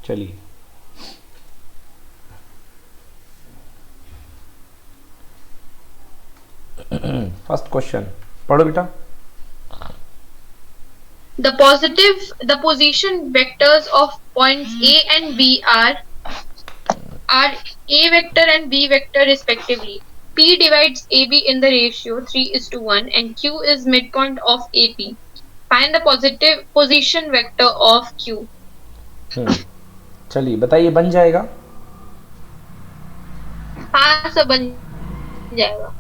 चलिए first question पढ़ो बेटा। The position vectors of points A and B are A vector and B vector respectively. P divides AB in the ratio 3:1 and Q is midpoint of AP. Find the positive position vector of Q. चलिए बताइए बन जाएगा। हाँ सब बन जाएगा।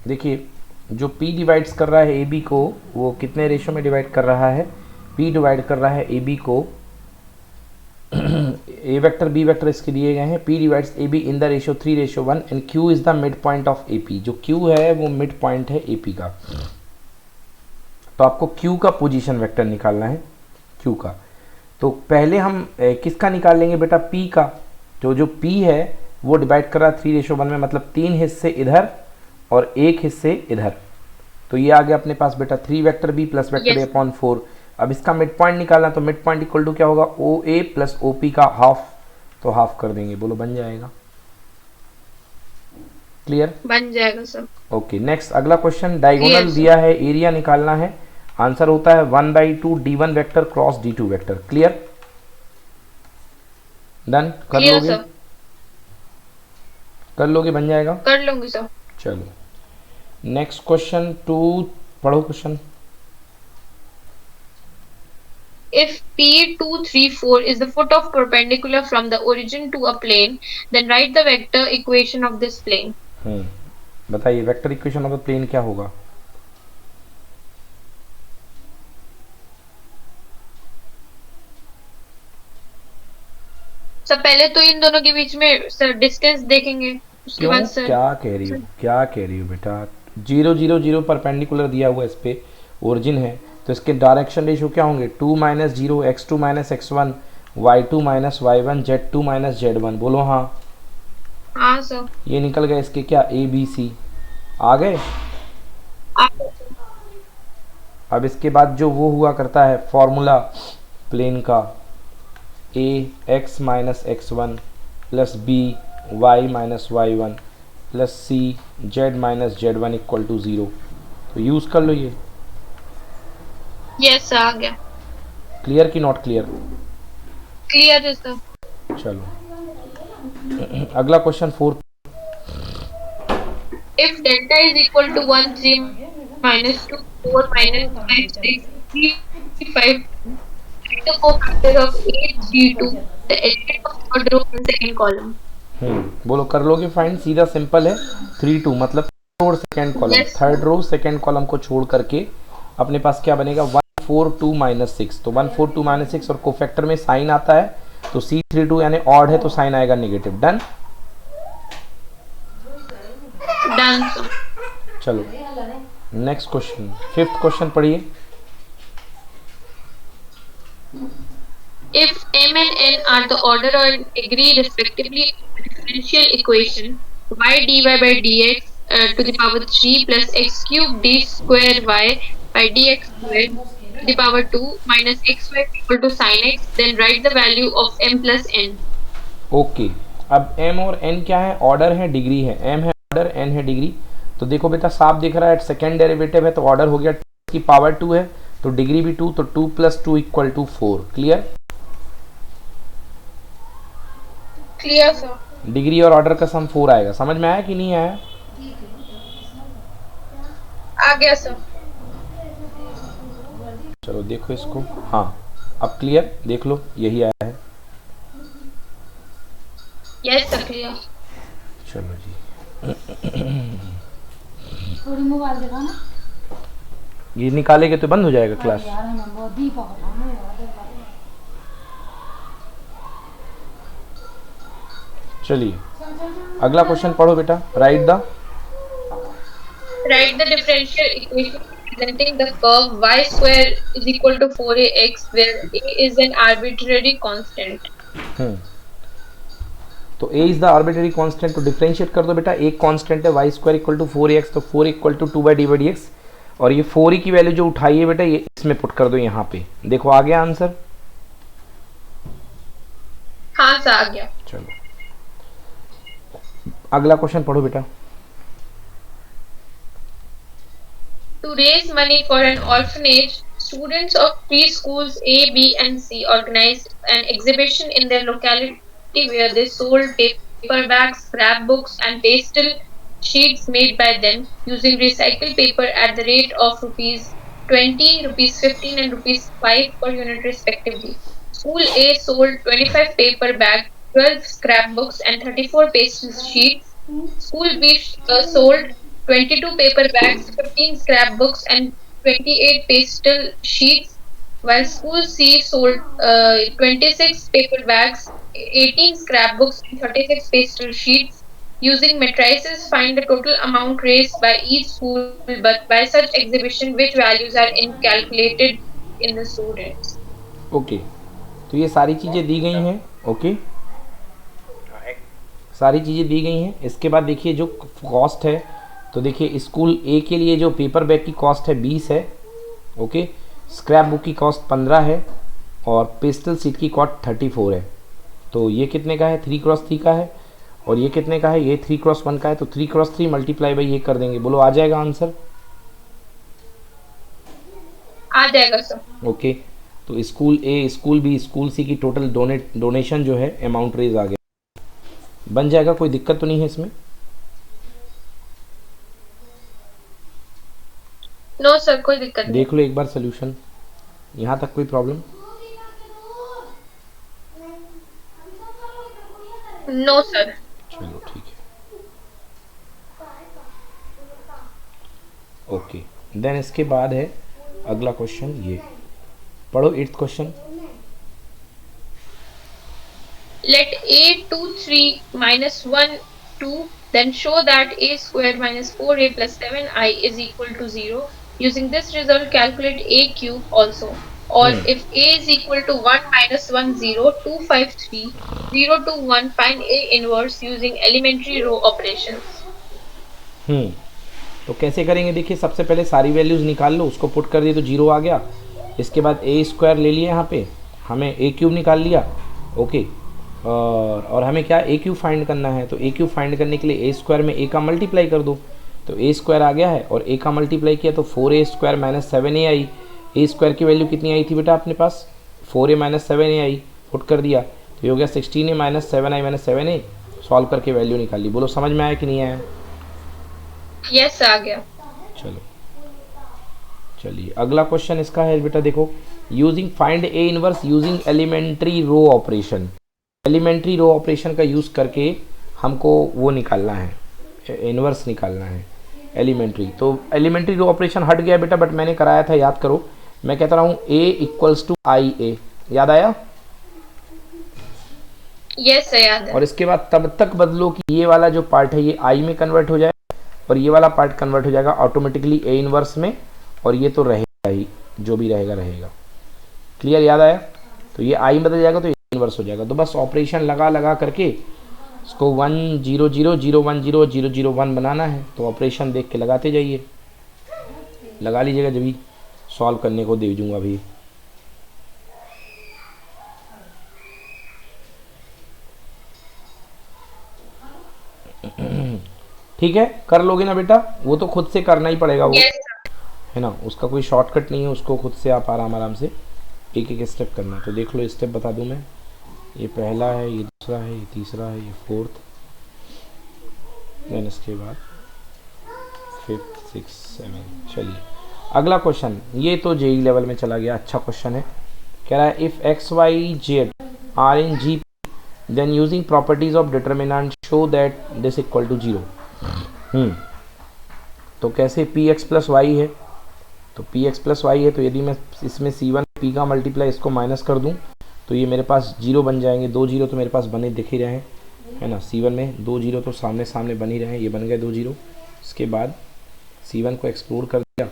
देखिए जो P डिवाइड्स कर रहा है AB को वो कितने रेशो में डिवाइड कर रहा है? P डिवाइड कर रहा है AB को A वेक्टर B वेक्टर इसके दिए गए हैं। P divides AB in the ratio 3:1 and Q is the mid point of AP। जो Q है वो मिड पॉइंट है AP का। तो आपको Q का पोजीशन वेक्टर निकालना है, Q का। तो पहले हम किसका निकाल लेंगे बेटा? P का। तो जो P है वो डिवाइड कर रहा है 3:1 में, मतलब 3 हिस्से इधर और 1 हिस्से इधर। तो ये आ गया अपने पास बेटा 3 vector B plus vector A upon 4। अब इसका मिड पॉइंट निकालना, तो मिड पॉइंट इक्वल टू क्या होगा? OA प्लस OP का हाफ। तो हाफ कर देंगे, बोलो बन जाएगा। क्लियर? बन जाएगा सर। ओके नेक्स्ट अगला क्वेश्चन। डायगोनल दिया है, एरिया निकालना है। आंसर होता है 1/2 D1 vector cross D2 vector. Clear? Done? कर लोगे? सर कर लोगे? बन जाएगा? कर लूंगी सर। चलो नेक्स्ट क्वेश्चन 2 पढ़ो question. If P234 is the foot of perpendicular from the origin to a plane, then write the vector equation of this plane. बताइए vector equation of the plane क्या होगा? सर पहले तो इन दोनों के बीच में सर डिस्टेंस देखेंगे, उसके बाद सर क्या कह रही हो? क्या कह रही हो बेटा? 0 0 0 परपेंडिकुलर दिया हुआ, इस पे ओरिजिन है, तो इसके डायरेक्शन रेशियो क्या होंगे? 2 - 0 x2 - x1 y2 - y1 z2 - z1। बोलो हाँ। हाँ सर। ये निकल गए इसके क्या? A B C आ गए। अब इसके बाद जो वो हुआ करता है फॉर्मूला प्लेन का, A x - x1 plus B y - y1 plus C z - z1 equal to 0। तो यूज़ कर लो ये। यस सर आ गया। क्लियर कि नॉट क्लियर? क्लियर है सर। चलो अगला question 4। If delta is equal to 1 3 minus 2 4 minus 5 6 3 5, the cofactor of 8 3 2, the element of third row and second column. बोलो कर लोगे फाइंड? सीधा सिंपल है। 3 2 मतलब थर्ड और second column. Third row second column को छोड़ करके अपने पास क्या बनेगा? 1 4 2 - 6। तो 1 4 2 - 6 और कोफैक्टर में साइन आता है, तो C32 यानी ऑड है तो साइन आएगा नेगेटिव। डन? डन। चलो नेक्स्ट क्वेश्चन, फिफ्थ क्वेश्चन पढ़िए। If m and n are the order or degree respectively of the differential equation y dy by dx to the power 3 plus x cube d square y by dx square to the power 2 minus xy equal to sin x, then write the value of m plus n. Okay अब m और n क्या है? Order है, degree है। m है order, n है degree. तो देखो बेटा साफ दिख रहा है, सेकेंड डेरिवेटिव है तो ऑर्डर हो गया की पावर 2 है, तो डिग्री भी 2, तो 2 + 2 equal to 4। Clear? Clear sir. Degree और ऑर्डर का सम 4 आएगा। समझ में आया कि नहीं आया? आ गया सर। चलो देखो इसको। हाँ अब क्लियर? देख लो यही आया है। Yes sir clear. चलो जी थोड़ी मोबाइल दिखा ना। ये निकालेंगे तो बंद हो जाएगा क्लास। चलिए अगला क्वेश्चन पढ़ो बेटा। Right Write the differential equation representing the curve y square is equal to 4ax where a is an arbitrary constant. तो a is the arbitrary constant, तो डिफरेंशिएट कर दो बेटा। एक कांस्टेंट है y square equal to 4x, तो 4 equal to 2/d/dx, और ये 4 की वैल्यू जो उठाई है बेटा ये इसमें पुट कर दो यहाँ पे। देखो आ गया आंसर। हाँ सर, आ गया। चलो अगला क्वेश्चन पढ़ो बेटा। To raise money for an orphanage, students of preschools A, B, and C organized an exhibition in their locality where they sold paperbacks, scrapbooks, and pastel sheets made by them using recycled paper at the rate of rupees 20, rupees 15, and rupees 5 per unit respectively. School A sold 25 paper bags, 12 scrapbooks, and 34 pastel sheets. School B sold 22 paper bags, 15 scrapbooks, and 28 pastel sheets, while School C sold 26 paper bags, 18 scrapbooks, and 36 pastel sheets. Using matrices, find the total amount raised by each school, but by such exhibition, which values are calculated in the students. Okay, तो ये सारी चीज़ें दी गई हैं। Okay, सारी चीज़ें दी गई हैं। इसके बाद देखिए जो कॉस्ट है, तो देखिए स्कूल ए के लिए जो पेपर बैग की कॉस्ट है 20 है। ओके, स्क्रैप बुक की कॉस्ट 15 है और पेस्टल सीट की कॉस्ट 34 है। तो ये कितने का है? 3x3 का है। और ये कितने का है? ये 3x1 का है। तो 3x3 मल्टीप्लाई बाई ये कर देंगे। बोलो आ जाएगा आंसर? आ जाएगा सर। ओके, तो स्कूल ए, स्कूल बी, स्कूल सी की टोटल डोनेशन जो है अमाउंट रेज आ गया, बन जाएगा। कोई दिक्कत तो नहीं है इसमें? नो सर, कोई दिक्कत नहीं। देख लो एक बार सोल्यूशन, यहाँ तक कोई प्रॉब्लम? No sir. चलो ठीक है। ओके, देन इसके बाद है अगला क्वेश्चन, ये पढ़ो 8th question. Let a 2 3 minus 1 2, then show that a square minus 4a plus 7i is equal to 0. Using this result, calculate a cube also. Or if a is equal to 1 minus 1 0 2 5 3 0 2 1, find a inverse using elementary row operations. तो कैसे करेंगे? देखिए सबसे पहले सारी values निकाल लो, उसको put कर दिए तो 0 आ गया। इसके बाद ए स्क्वायर ले लिया, यहाँ पे हमें ए क्यूब निकाल लिया। ओके, और हमें क्या ए क्यूब फाइंड करना है, तो ए क्यूब फाइंड करने के लिए ए स्क्वायर में ए का मल्टीप्लाई कर दो। तो ए स्क्वायर आ गया है और ए का मल्टीप्लाई किया तो 4a स्क्वायर माइनस 7a आई। ए स्क्वायर की वैल्यू कितनी आई थी बेटा अपने पास? 4a माइनस 7a आई, पुट कर दिया तो ये हो गया 16a minus 7i minus 7a। Solve करके वैल्यू निकाली। बोलो समझ में आया कि नहीं आया? यस, आ गया। चलो चलिए अगला क्वेश्चन इसका है बेटा, देखो using find A inverse using elementary row operation. Elementary row operation का यूज़ करके हमको वो निकालना है, इनवर्स निकालना है एलिमेंट्री। तो एलिमेंट्री रो ऑपरेशन हट गया बेटा, बट मैंने कराया था, याद करो। मैं कहता रहा हूँ a इक्वल्स टू आई ए, याद आया? यस सर, याद है। और इसके बाद तब तक बदलो कि ये वाला जो पार्ट है ये आई में कन्वर्ट हो जाए और ये वाला पार्ट कन्वर्ट हो जाएगा ऑटोमेटिकली ए इनवर्स में, और ये तो रहेगा ही, जो भी रहेगा रहेगा। क्लियर? याद आया? तो ये आई बदल जाएगा तो इनवर्स हो जाएगा। तो बस ऑपरेशन लगा लगा करके इसको 1 0 0 0 1 0 0 0 1 बनाना है। तो ऑपरेशन देख के लगाते जाइए, लगा लीजिएगा, जब भी सॉल्व करने को दे दूंगा अभी। ठीक है, कर लोगे ना बेटा? वो तो खुद से करना ही पड़ेगा, वो है ना, उसका कोई शॉर्टकट नहीं है, उसको खुद से आप आराम आराम से एक एक स्टेप करना। तो देख लो, स्टेप बता दूं मैं। ये पहला है, ये दूसरा है, ये तीसरा है, ये फोर्थ, देन इसके बाद 5th 6th 7th। चलिए अगला क्वेश्चन, ये तो जेई लेवल में चला गया, अच्छा क्वेश्चन है। कह रहा है if x y z are in G then using properties of determinant show that this equal to 0। तो कैसे? पी एक्स प्लस वाई है, तो पी एक्स प्लस वाई है, तो यदि मैं इसमें C1 पी का मल्टीप्लाई इसको माइनस कर दूं तो ये मेरे पास 0 बन जाएंगे। 2 0 तो मेरे पास बने दिख ही रहे हैं, है ना। C1 में 2 0 तो सामने सामने बन ही रहे हैं, ये बन गए 2 0। इसके बाद C1 को एक्सप्लोर कर दिया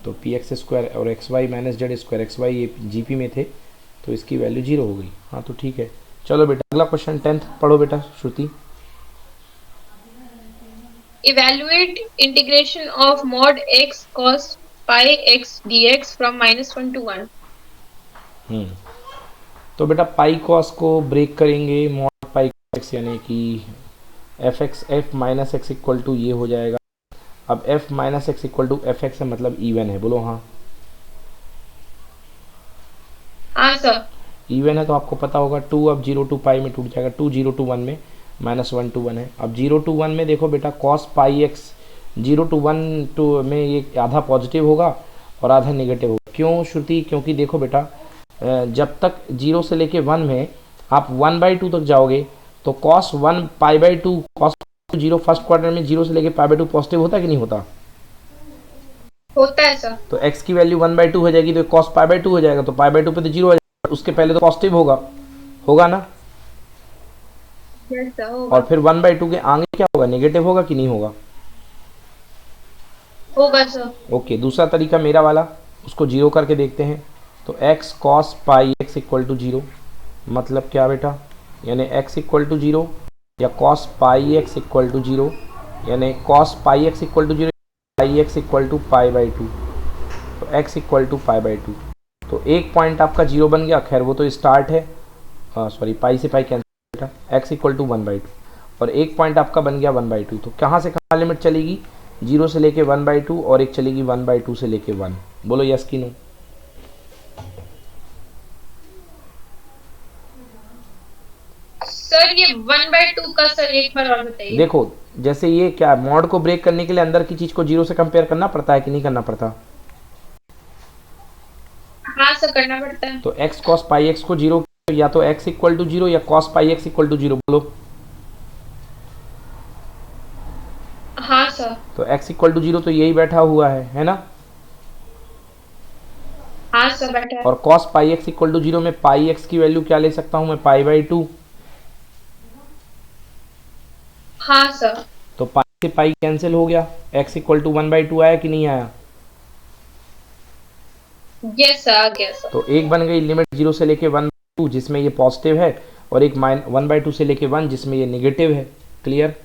तो पी एक्स स्क्वायर और x y minus z square, x y ये जीपी में थे तो इसकी वैल्यू 0 हो गई। हाँ तो ठीक है। चलो बेटा अगला क्वेश्चन 10th पढ़ो बेटा श्रुति। Evaluate integration of mod x cos pi x dx from -1 to 1. तो बेटा पाई कॉस को ब्रेक करेंगे, मॉड पाई एक्स यानी कि f x f minus x equal to ये हो जाएगा। अब f minus x equal to f x है, मतलब इवन है, बोलो हाँ। हाँ सर। इवन है तो आपको पता होगा 2 अब 0 टू पाई में टूट जाएगा, 2 0 टू 1 में, माइनस 1 टू 1 है। अब 0 टू 1 में देखो बेटा cos pi x 0 to 1 to में ये आधा पॉजिटिव होगा और आधा नेगेटिव होगा। क्यों श्रुति? क्योंकि देखो बेटा जब तक 0 से लेके 1 में आप 1/2 तक जाओगे तो cos 1 pi by 2 cos 0 first quarter में 0 से लेके पाई बाई 2 पॉजिटिव होता है कि नहीं होता? होता है सर। तो x की वैल्यू 1/2 हो जाएगी तो कॉस पाई बाई 2 हो जाएगा, तो पाई बाई 2 पे तो 0 हो जाएगा, उसके पहले तो पॉजिटिव होगा ना। यस सर होगा। और फिर 1/2 के आगे क्या होगा? नेगेटिव होगा कि नहीं होगा? होगा सर। ओके, दूसरा तरीका मेरा वाला, उसको 0 करके देखते हैं। तो x cos pi x equal to 0, मतलब क्या बेटा? यानी x इक्वल टू 0 या cos pi x equal to 0, यानी cos pi x equal to 0, pi x equal to pi by 2, तो x equal to pi by 2। तो एक पॉइंट आपका 0 बन गया, खैर वो तो स्टार्ट है, सॉरी पाई से पाई कैंसिल बेटा, x इक्वल टू 1/2, और एक पॉइंट आपका बन गया 1/2। तो कहाँ से कहाँ लिमिट चलेगी? 0 से लेके 1/2 और एक चलेगी 1/2 से लेके 1। बोलो यस कि नो? सर ये 1/2 का सर एक बार और बताइए। देखो जैसे ये क्या मॉड को ब्रेक करने के लिए अंदर की चीज को 0 से कंपेयर करना पड़ता है कि नहीं करना पड़ता? हाँ सर करना पड़ता है। तो x cos पाई x को 0, या तो x इक्वल टू 0 या cos pi x equal to 0, बोलो। हाँ सर। तो x इक्वल टू 0 तो यही बैठा हुआ है ना? हाँ सर बैठा है। और cos pi x equal to 0 में पाई x की वैल्यू क्या ले सकता हूँ मैं? पाई बाई 2। हाँ सर। तो पाई से पाई कैंसिल हो गया, x इक्वल टू 1/2 आया कि नहीं आया? यस सर आ गया सर। तो एक बन गई लिमिट 0 से लेके 1/2 जिसमें ये पॉजिटिव है, और एक 1/2 से लेके 1 जिसमें ये नेगेटिव है। क्लियर?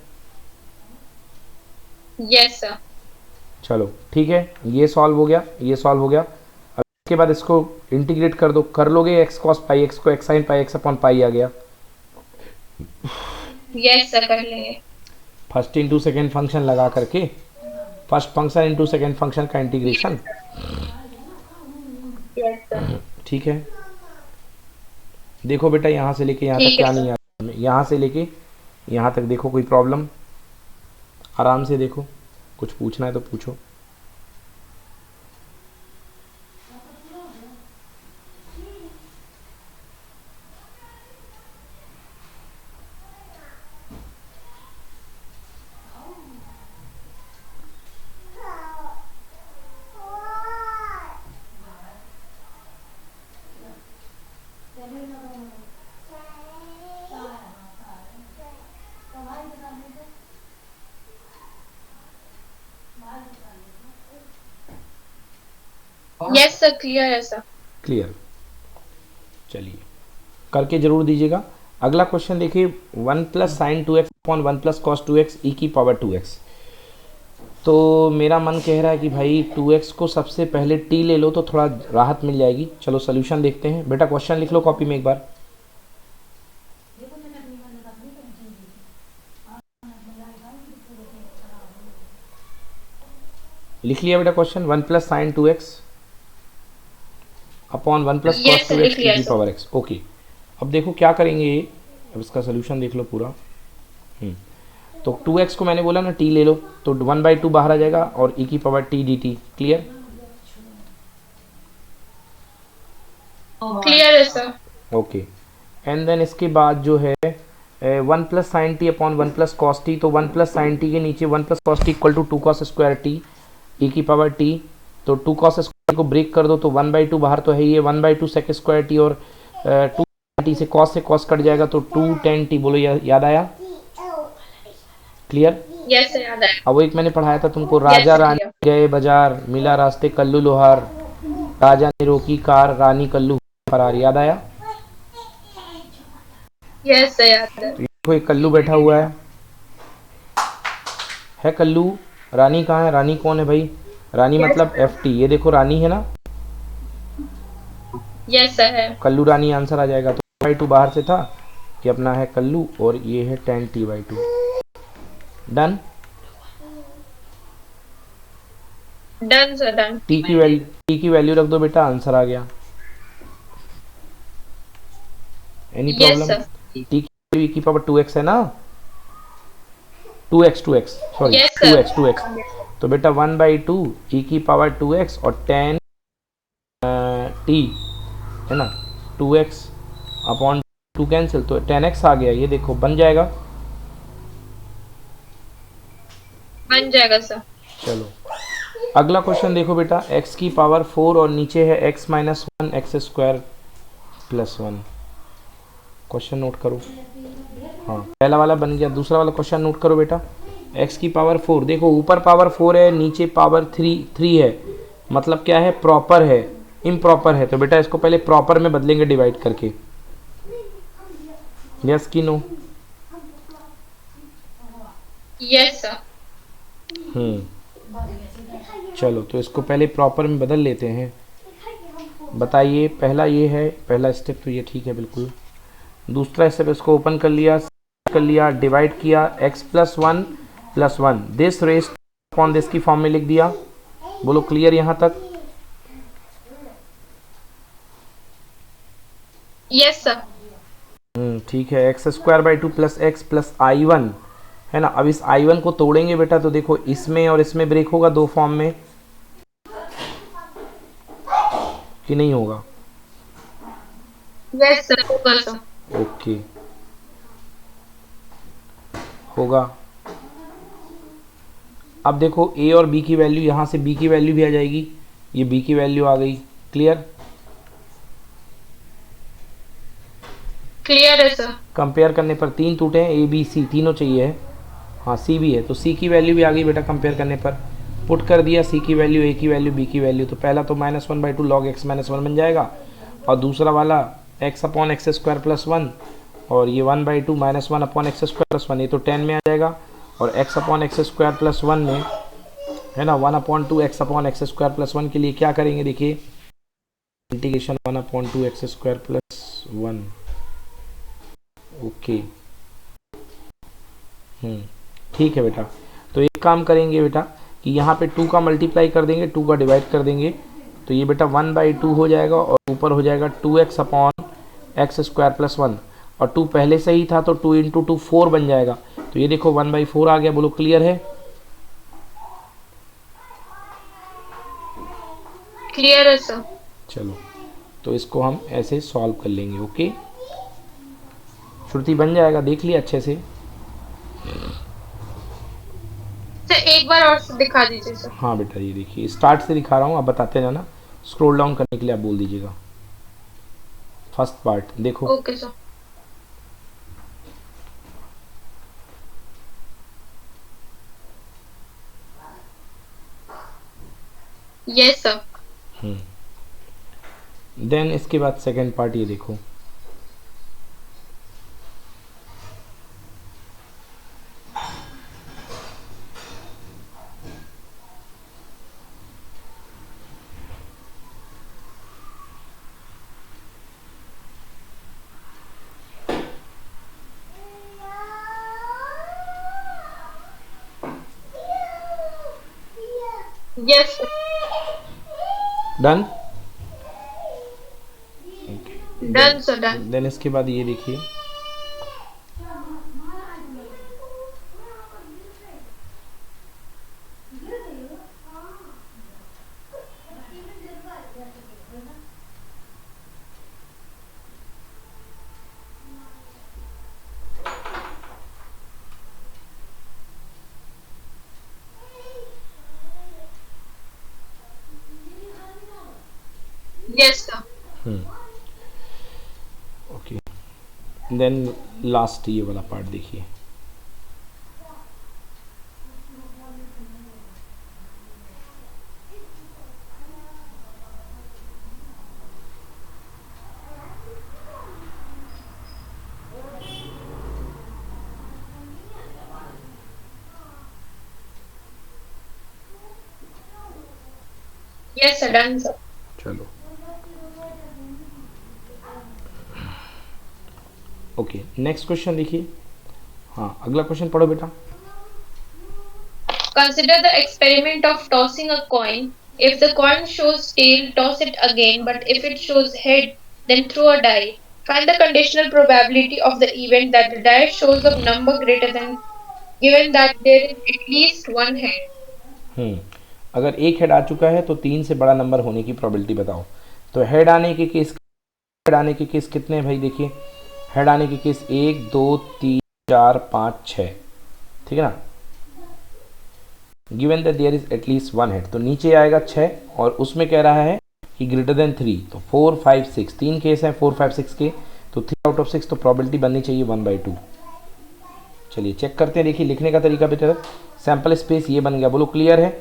Yes sir. चलो ठीक है, ये सॉल्व हो गया, ये सॉल्व हो गया। अब इसके बाद इसको इंटीग्रेट कर दो, कर लोगे x cos पाई x को x sin पाई x अपॉन पाई आ गया। यस सर कर लेंगे। फर्स्ट इंटू सेकेंड फंक्शन लगा करके, first function into second function का इंटीग्रेशन। Yes sir. ठीक है, देखो बेटा यहाँ से लेके यहाँ तक क्या नहीं आता, यहाँ से लेके यहाँ तक देखो कोई प्रॉब्लम? आराम से देखो, कुछ पूछना है तो पूछो। यस सर क्लियर है सर। क्लियर, चलिए करके जरूर दीजिएगा। अगला क्वेश्चन देखिए, 1 plus sign 2x upon 1 plus cos 2x ई की पावर 2x। तो मेरा मन कह रहा है कि भाई 2x को सबसे पहले t ले लो तो थोड़ा राहत मिल जाएगी। चलो सोल्यूशन देखते हैं। बेटा क्वेश्चन लिख लो कॉपी में एक बार। लिख लिया बेटा question? 1 plus sign 2x upon 1 plus cos 2x की पावर x। ओके, अब देखो क्या करेंगे, अब इसका सोल्यूशन देख लो पूरा। तो 2x को मैंने बोला ना t ले लो, तो 1/2 बाहर आ जाएगा और e की power t dt। Clear? Clear है सर। ओके, एंड देन इसके बाद जो है 1 plus sine t upon 1 plus cos t. तो 1 प्लस साइन टी के नीचे 1 plus cos t equal to 2 cos square t e की पावर टी। तो 2 कॉस स्क्वायर को ब्रेक कर दो तो 1/2 बाहर तो है ही, 1/2 सेक स्क्वायर टी, और 2 टी से कॉस कट जाएगा तो 2 tan टी। बोलो याद आया? क्लियर? यस सर याद आया। अब वो एक मैंने पढ़ाया था तुमको, राजा रानी गए बाजार, मिला रास्ते कल्लू लोहार, राजा ने रोकी कार, रानी कल्लू फरार। याद आया? यस सर याद है। देखो एक कल्लू बैठा हुआ है कल्लू। रानी कहाँ है? रानी कौन है भाई? रानी मतलब FT। ये देखो रानी है ना, यस सर है। कल्लू रानी आंसर आ जाएगा। तो 2 बाहर से था, ये अपना है कल्लू और ये है tan t/2। Done. Done sir, done. T की वैल्यू रख दो बेटा, आंसर आ गया। Any yes problem? Sir. T की पावर 2x है ना, 2x sorry, yes sir. 2x। तो बेटा 1/2 e की पावर 2x और tan t है ना, 2x अपॉन 2 कैंसिल, तो tan x आ गया। ये देखो बन जाएगा। बन जाएगा सर। चलो अगला क्वेश्चन देखो बेटा, x की पावर 4 और नीचे है x minus 1 x square plus 1। Question note करो। हाँ पहला वाला बन गया, दूसरा वाला क्वेश्चन नोट करो बेटा। x की पावर 4, देखो ऊपर पावर 4 है, नीचे पावर 3 है, मतलब क्या है, प्रॉपर है, इम्प्रॉपर है। तो बेटा इसको पहले प्रॉपर में बदलेंगे डिवाइड करके। यस कि नो? Yes sir. चलो तो इसको पहले प्रॉपर में बदल लेते हैं। बताइए, पहला ये है, पहला स्टेप तो ये ठीक है बिल्कुल। दूसरा स्टेप, इसको ओपन कर लिया, डिवाइड किया, x plus 1 this race upon this की फॉर्म में लिख दिया। बोलो क्लियर यहाँ तक? Yes sir. ठीक है। x²/2 plus x plus i1 है ना। अब इस i1 को तोड़ेंगे बेटा, तो देखो इसमें और इसमें ब्रेक होगा, दो फॉर्म में कि नहीं होगा? यस सर, होगा सर। ओके होगा। अब देखो a और b की वैल्यू, यहाँ से b की वैल्यू भी आ जाएगी, ये b की वैल्यू आ गई। क्लियर? क्लियर है सर। कंपेयर करने पर 3 टूटे हैं, a b c तीनों चाहिए है। हाँ c भी है, तो c की वैल्यू भी आ गई बेटा। कंपेयर करने पर पुट कर दिया, c की वैल्यू, a की वैल्यू, b की वैल्यू। तो पहला तो -1/2 log x - 1 बन जाएगा, और दूसरा वाला x upon x square plus 1, और ये 1/2 -1 अपॉन एक्स स्क्वायर प्लस 1, ये तो 10 में आ जाएगा। और x upon x square plus 1 में है ना 1/2 x upon x square plus 1 के लिए क्या करेंगे, देखिए integration 1/2 x square plus 1। Okay ठीक है बेटा। तो एक काम करेंगे बेटा कि यहाँ पे 2 का मल्टीप्लाई कर देंगे, 2 का डिवाइड कर देंगे, तो ये बेटा 1/2 हो जाएगा, और ऊपर हो जाएगा 2x upon x square plus 1, और 2 पहले से ही था तो 2 × 2 4 बन जाएगा। तो ये देखो 1/4 आ गया। बोलो क्लियर है? क्लियर है सर। चलो तो इसको हम ऐसे सॉल्व कर लेंगे। ओके श्रुति बन जाएगा, देख लिया अच्छे से? सर एक बार और दिखा दीजिए सर। हाँ बेटा ये देखिए, स्टार्ट से दिखा रहा हूँ, आप बताते जाना। स्क्रॉल डाउन करने के लिए आप बोल दीजिएगा। फर्स्ट पार्ट देखो। Okay sir. Yes sir. Then इसके बाद सेकंड पार्ट ये देखो। Yes done? Done sir, done. Then इसके बाद ये देखिए, yes sir. Okay. Then last ये वाला पार्ट देखिए। Yes sir, done sir. चलो ओके, नेक्स्ट क्वेश्चन देखिए। हाँ, अगला क्वेश्चन पढ़ो बेटा। Consider the experiment of tossing a coin. If the coin shows tail, toss it again, but if it shows head, then throw a die. Find the conditional probability of the event that the die shows a number greater than, given that there is at least one head. अगर एक head आ चुका है तो 3 से बड़ा number होने की probability बताओ। तो हेड आने के केस कितने हैं भाई? देखिए, हेड आने के केस 1 2 3 4 5 6, ठीक है ना। Given that there is at least one head, तो नीचे आएगा 6 और उसमें कह रहा है कि ग्रेटर देन 3, तो 4 5 6, 3 केस हैं 4 5 6 के, तो 3 आउट ऑफ 6, तो प्रोबेबिलिटी बननी चाहिए 1/2। चलिए चेक करते हैं। देखिए लिखने का तरीका बेटा, सैंपल स्पेस ये बन गया, बोलो क्लियर है?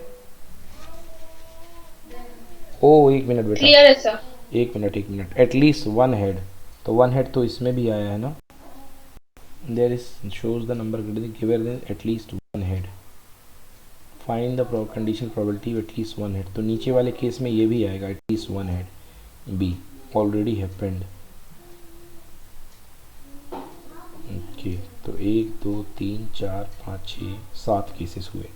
ओ एक मिनट बेटा, क्लियर है सर। एक मिनट, एटलीस्ट वन हेड, तो वन हेड तो इसमें भी आया है ना। There is shows the number given then at least one head, find the condition probability at least one head, तो नीचे वाले केस में ये भी आएगा at least one head. B already happened. Okay, तो 1 2 3 4 5 6 7 केसेस हुए।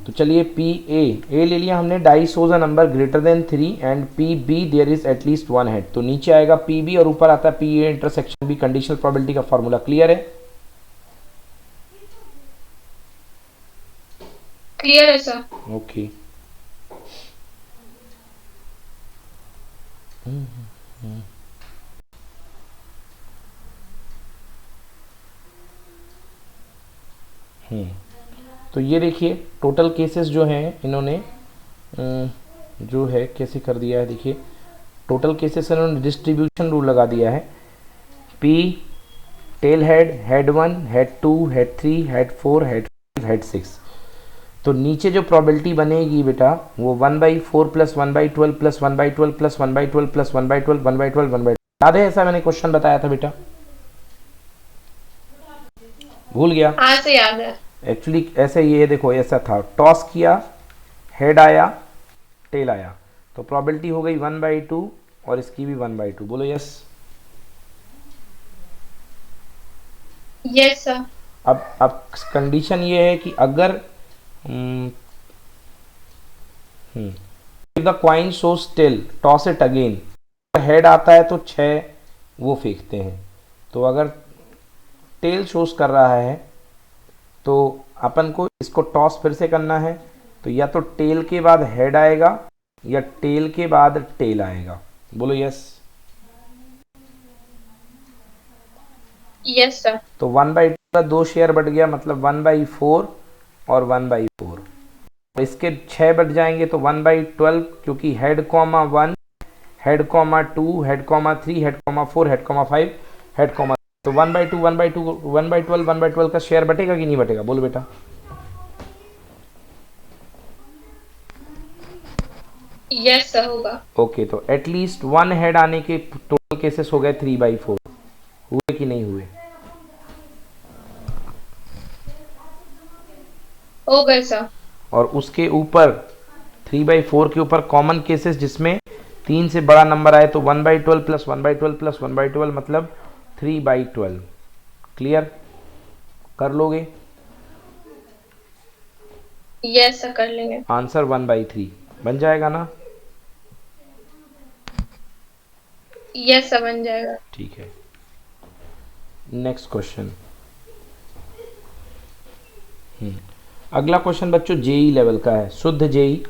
तो चलिए पी ए ले लिया हमने, die shows a number greater than 3 and P B there is at least one head, तो नीचे आएगा पी बी और ऊपर आता है P A intersection B, conditional probability का फॉर्मूला क्लियर है? क्लियर है सर। ओके, तो ये देखिए टोटल केसेस जो हैं इन्होंने जो है कैसे कर दिया है। देखिए टोटल केसेस इन्होंने डिस्ट्रीब्यूशन रूल लगा दिया है। P tail head, head 1, head 2, head 3, head 4, head 5, head 6, तो नीचे जो प्रोबेबिलिटी बनेगी बेटा वो 1/4 प्लस 1/12 प्लस 1/12 प्लस 1/12 प्लस 1/12 1/12 1/12। याद है ऐसा मैंने क्वेश्चन बताया था बेटा? भूल गया? हाँ से याद है। एक्चुअली ऐसे ये देखो, ऐसा था, टॉस किया, हेड आया, टेल आया, तो प्रोबेबिलिटी हो गई 1/2 और इसकी भी 1/2। बोलो यस। Yes sir. अब कंडीशन ये है कि अगर the coin shows tail toss it again, head आता है तो 6 वो फेंकते हैं, तो अगर टेल शोज कर रहा है तो अपन को इसको टॉस फिर से करना है, तो या तो टेल के बाद हेड आएगा या टेल के बाद टेल आएगा। बोलो यस। Yes sir. तो 1/2 का 2 शेयर बढ़ गया, मतलब 1/4 और 1/4, और इसके 6 बढ़ जाएंगे तो 1/12, क्योंकि head comma 1, head comma 2, head comma 3, head comma 4, head comma 5, head comma, तो 1/2 1/12 का शेयर बटेगा कि नहीं बटेगा? बोलो बेटा। यस सर होगा। ओके, तो एटलीस्ट वन हेड आने के टोटल केसेस हो गए 3/4, हुए कि नहीं हुए? हो गए सर। और उसके ऊपर 3/4 के ऊपर कॉमन केसेस जिसमें 3 से बड़ा नंबर आए, तो 1/12 प्लस 1/12 प्लस 1/12 मतलब 3/12। क्लियर? कर लोगे? यस सर कर लेंगे। आंसर 1/3 बन जाएगा ना? यस सर बन जाएगा। ठीक है, नेक्स्ट क्वेश्चन। अगला क्वेश्चन बच्चों जेई लेवल का है, शुद्ध JEE.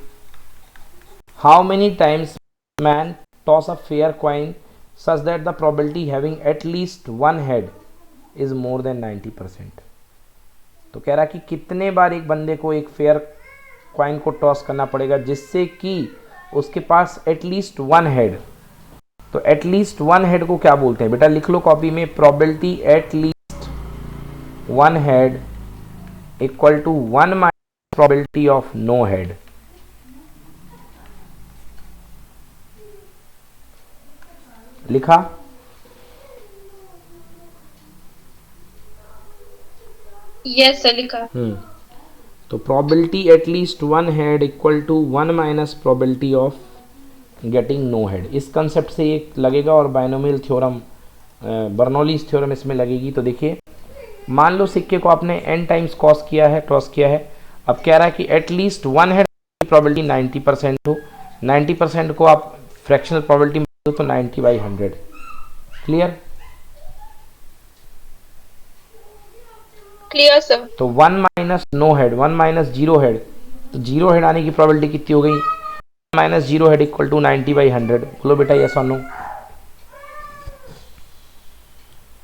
How many times man toss a fair coin such that the probability having at least one head is more than 90%। तो कह रहा कि कितने बार एक बंदे को एक फेयर कॉइन को टॉस करना पड़ेगा जिससे कि उसके पास एटलीस्ट वन हेड। तो एटलीस्ट वन हेड को क्या बोलते हैं बेटा? लिख लो कॉपी में, probability at least one head equal to 1 minus probability of no head. लिखा? यस सर लिखा। तो probability at least one head equal to 1 minus probability of getting no head. इस कंसेप्ट से ये लगेगा और बाइनोमियल थ्योरम बर्नौलीज थ्योरम इसमें लगेगी। तो देखिए, मान लो सिक्के को आपने n टाइम्स क्रॉस किया है। अब कह रहा है कि एटलीस्ट वन हेड की प्रोबेबिलिटी 90% हो। 90% को आप फ्रैक्शनल प्रोबेबिलिटी में दो तो 90/100। क्लियर? Clear sir. तो 1 minus no head, 1 minus zero head, तो जीरो हेड आने की प्रोबेबिलिटी कितनी हो गई? Minus zero head equal to 90/100। बोलो बेटा यस और नो।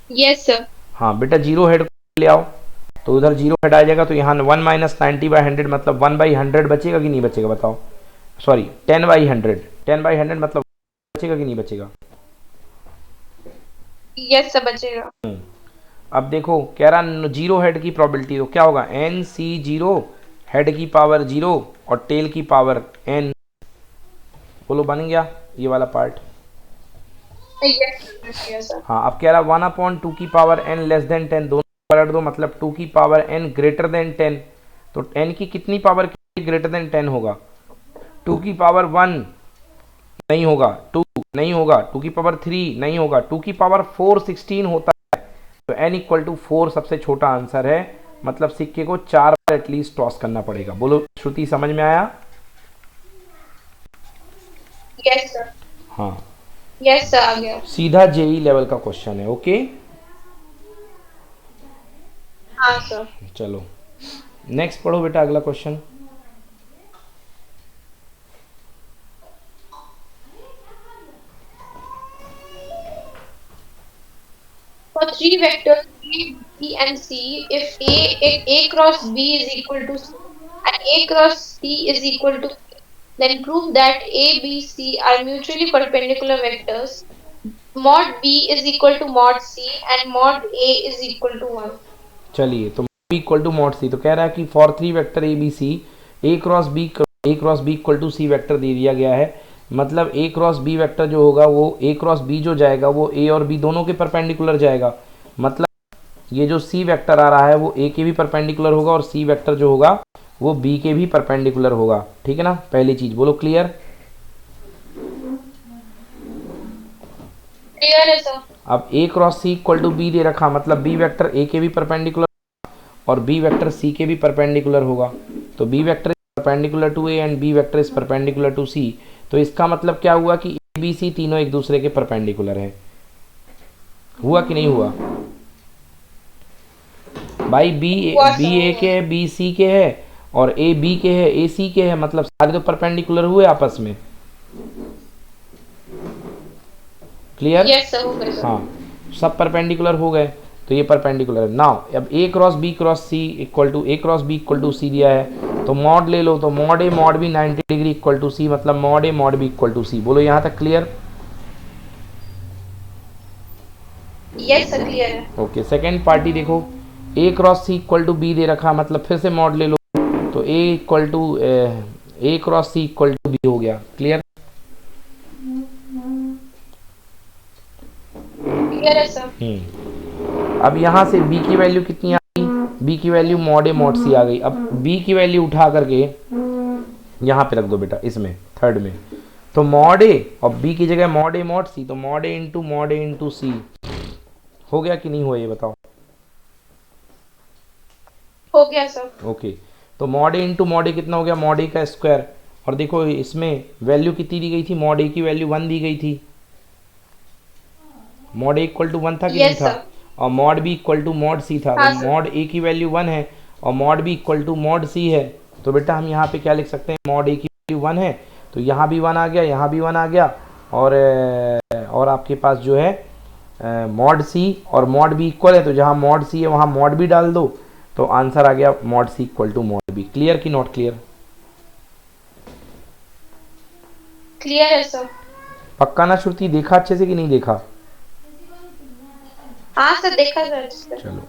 Yes sir. हाँ बेटा, जीरो हेड को ले आओ तो उधर जीरो हेड आ जाएगा, तो यहाँ 1 माइनस 90/100 मतलब 1/100 बचेगा कि नहीं बचेगा बताओ? सॉरी 10/100, 10/100 मतलब बचेगा कि नहीं बचेगा? यस सर बचेगा। अब देखो कह रहा जीरो हेड की प्रोबेबिलिटी, तो क्या होगा? एन सी जीरो, हेड की पावर जीरो और टेल की पावर एन। बोलो बन गया ये वाला पार्ट? Yes sir. हाँ, अब कह रहा 1/2 की पावर n लेस देन 10, दोनों पलट दो, मतलब 2 की पावर n ग्रेटर देन 10। तो n की कितनी पावर ग्रेटर देन 10 होगा? 2 की पावर 1 नहीं होगा, 2 नहीं होगा, 2 की पावर 3 नहीं होगा, 2 की पावर 4 16 होता है। तो n इक्वल टू 4 सबसे छोटा आंसर है, मतलब सिक्के को 4 बार एटलीस्ट टॉस करना पड़ेगा। बोलो श्रुति, समझ में आया? Yes sir. हाँ, यस सर, आ गया। सीधा जेई लेवल का क्वेश्चन है। ओके हाँ सर। चलो नेक्स्ट पढ़ो बेटा, अगला question. For three vectors A, B, and C, if A cross B is equal to C and A cross C is equal to C, then prove that A, B, C are mutually perpendicular vectors. Mod B is equal to mod C and mod A is equal to 1. चलिए, तो B equal to mod C, तो कह रहा है कि for three vector A B C, A cross B equal to C vector दे दिया गया है। मतलब ए क्रॉस बी वेक्टर जो होगा वो ए क्रॉस बी जो जाएगा वो ए और बी दोनों के परपेंडिकुलर जाएगा। मतलब ये जो सी वेक्टर आ रहा है वो ए के भी परपेंडिकुलर होगा और सी वेक्टर जो होगा वो बी के भी परपेंडिकुलर होगा। ठीक है ना? पहली चीज बोलो क्लियर? क्लियर है सर। अब A cross C equal to B दे रखा, मतलब बी वेक्टर ए के भी परपेंडिकुलर और बी वेक्टर सी के भी परपेंडिकुलर होगा। तो B vector is perpendicular to A and B vector is perpendicular to C. तो इसका मतलब क्या हुआ कि ए बी सी तीनों एक दूसरे के परपेंडिकुलर है। हुआ कि नहीं हुआ भाई? बी ए के है, बी सी के है और ए बी के है, ए सी के है, मतलब सारे तो परपेंडिकुलर हुए आपस में। क्लियर? यस सर, हो गए सर। हाँ, सब परपेंडिकुलर हो गए, तो ये परपेंडिकुलर है। नाउ अब A cross B cross C equal to A cross B equal to C दिया है, तो मॉड ले लो, तो mod A mod B 90 degree equal to C, मतलब mod A mod B equal to C. बोलो यहाँ तक क्लियर? यस सर, क्लियर है। ओके, सेकेंड पार्टी देखो, A cross C equal to B दे रखा, मतलब फिर से मॉड ले लो, तो A cross C equal to B हो गया। क्लियर? क्लियर है सर। अब यहाँ से b की वैल्यू कितनी आ गई? b की वैल्यू मॉड ए मॉड सी आ गई। अब b की वैल्यू उठा करके यहाँ पे रख दो बेटा, इसमें थर्ड में, तो मॉड ए और b की जगह मॉड ए मॉड सी, तो मॉड ए इंटू सी हो गया कि नहीं हुआ ये बताओ? हो गया सर। ओके, तो मॉड ए इंटू मॉड ए कितना हो गया? मॉड ए का स्क्वायर। और देखो इसमें वैल्यू कितनी दी गई थी? मॉड ए की वैल्यू 1 दी गई थी। मॉड ए इक्वल टू 1 था कि नहीं था? और mod B equal to mod c था। हाँ, तो मॉड ए की वैल्यू 1 है और mod B equal to mod c है, तो बेटा हम यहाँ पे क्या लिख सकते हैं? मॉड ए की वैल्यू 1 है तो यहाँ भी 1 आ गया, यहाँ भी 1 आ गया, और आपके पास जो है मॉड सी और मॉड बी इक्वल है, तो जहाँ मॉड सी है वहाँ मॉड बी डाल दो, तो आंसर आ गया mod c equal to mod b. Clear कि नॉट क्लियर? क्लियर है सर। पक्का ना श्रुति? देखा अच्छे से कि नहीं देखा? हाँ सर, देखा सर। चलो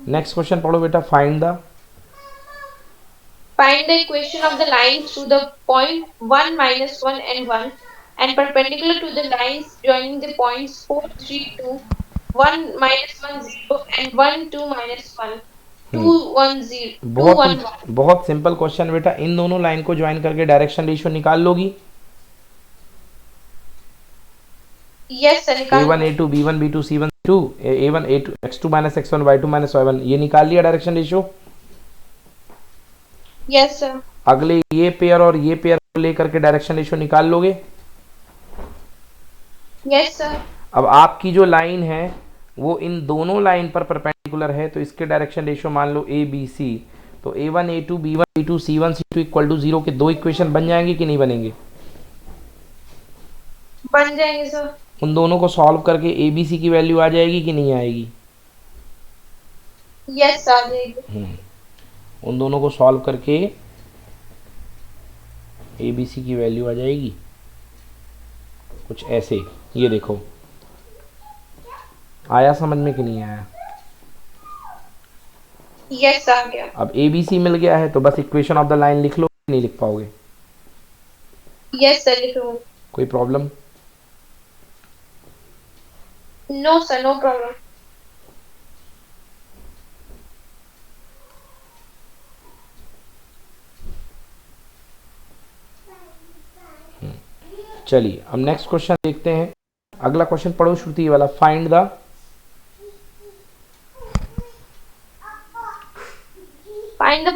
नेक्स्ट क्वेश्चन पढ़ो बेटा। Find the equation of the line through the point 1 minus 1 and perpendicular to the lines joining the points 4 3 2 1 minus 1 0 and 1 2 minus 1 2 1 0 2 1 1। बहुत सिंपल क्वेश्चन बेटा। इन दोनों लाइन को ज्वाइन करके डायरेक्शन रेशियो निकाल लोगी? यस सर, निकाल। A1 A2 B1 B2 C1 to A1 A2 X2 minus X1 Y2 minus Y1, ये निकाल लिया डायरेक्शन रेशियो। Yes sir. अगले ये पेयर और ये पेयर को लेकर के डायरेक्शन रेशियो निकाल लोगे। Yes sir. अब आपकी जो लाइन है वो इन दोनों लाइन पर परपेंडिकुलर है, तो इसके डायरेक्शन रेशियो मान लो ए बी सी, तो A1 A2 B1 B2 C1 C2 equal to 0 के दो इक्वेशन बन जाएंगे कि नहीं बनेंगे? बन जाएंगे सर। उन दोनों को सॉल्व करके ए बी सी की वैल्यू आ जाएगी कि नहीं आएगी? यस आ जाएगी। उन दोनों को सॉल्व करके ए बी सी की वैल्यू आ जाएगी कुछ ऐसे। ये देखो, आया समझ में कि नहीं आया? यस आ गया। अब ए बी सी मिल गया है तो बस इक्वेशन ऑफ द लाइन लिख लो, नहीं लिख पाओगे? यस सर लिख लूँ। कोई problem? No sir, no problem. चलिए अब नेक्स्ट क्वेश्चन देखते हैं। अगला क्वेश्चन पढ़ो श्रुति, ये वाला। Find the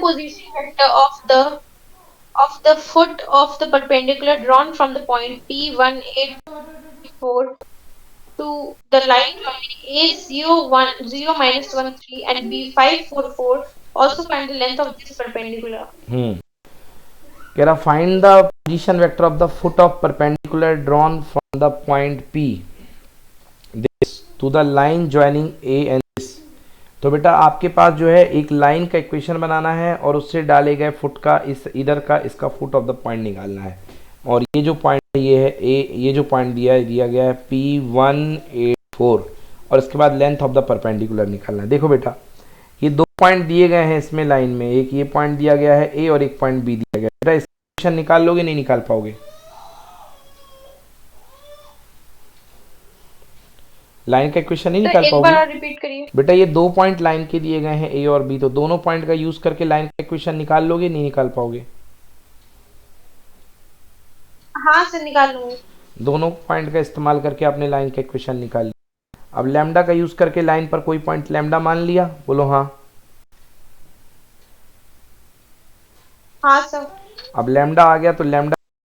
position vector of the foot of the perpendicular drawn from the point P184 to the line joining A01 0 minus 1 3 and B544. Also find the length of this perpendicular. कह रहा find the position vector of the foot of perpendicular drawn from the point P this to the line joining A and this. तो बेटा आपके पास जो है एक line का equation बनाना है और उससे डाले गए फुट का इस इधर का इसका फुट ऑफ द पॉइंट निकालना है। और ये जो पॉइंट है ये है A, ये जो पॉइंट दिया गया है P184 और इसके बाद लेंथ ऑफ द परपेंडिकुलर निकालना है। देखो बेटा ये दो पॉइंट दिए गए हैं इसमें लाइन में, एक ये पॉइंट दिया गया है A और एक पॉइंट B दिया गया है। बेटा इसका इक्वेशन निकाल लोगे, नहीं निकाल पाओगे? लाइन का इक्वेशन नहीं निकाल पाओगे? एक बार रिपीट करिए। बेटा ये दो पॉइंट लाइन के दिए गए हैं A और B, तो दोनों पॉइंट का यूज करके लाइन का इक्वेशन निकाल लोगे, नहीं निकाल पाओगे? हाँ सर निकाल लूंगी। दोनों पॉइंट का इस्तेमाल करके आपने लाइन का इक्वेशन निकाल लिया। अब लैम्डा का यूज करके लाइन पर कोई पॉइंट लैम्डा मान लिया, बोलो हाँ। हाँ सर। अब लैम्डा आ गया तो लैम्डा